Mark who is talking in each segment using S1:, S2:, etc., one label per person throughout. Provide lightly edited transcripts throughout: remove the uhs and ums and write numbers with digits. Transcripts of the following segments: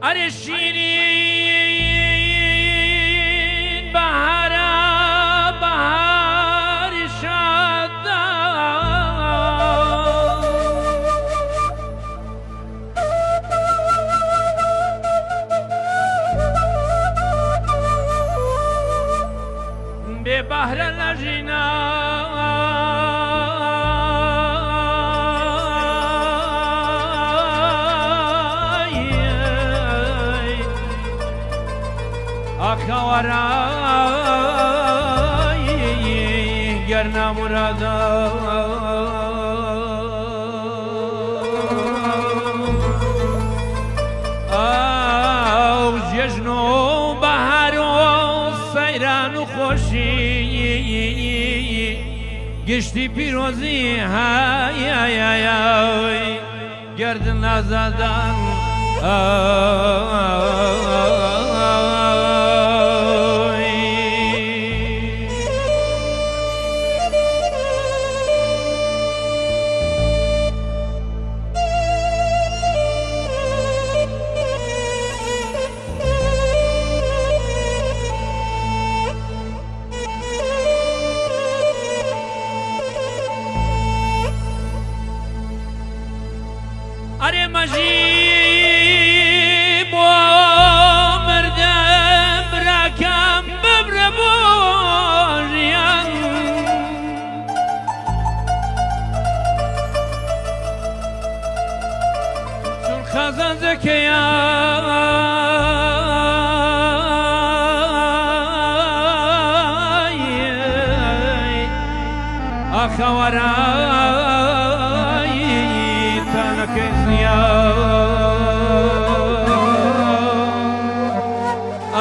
S1: أري شيرين بهارا بهار شادا ببهر لجنا أخواري جرنا مرادا أو ججنو بهارو سيران خوشي گشتی پیروزی های های های گردن نزدن أري مجيب ومردم راكم ببربوجيان شو الخزان زكيان أخوراي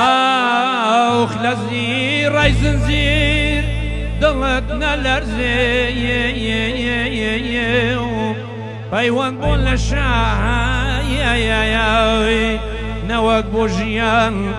S1: أو خلصني راي زنزير ضلتنا الأرزي بيوان بول الشاي نواك بوجيان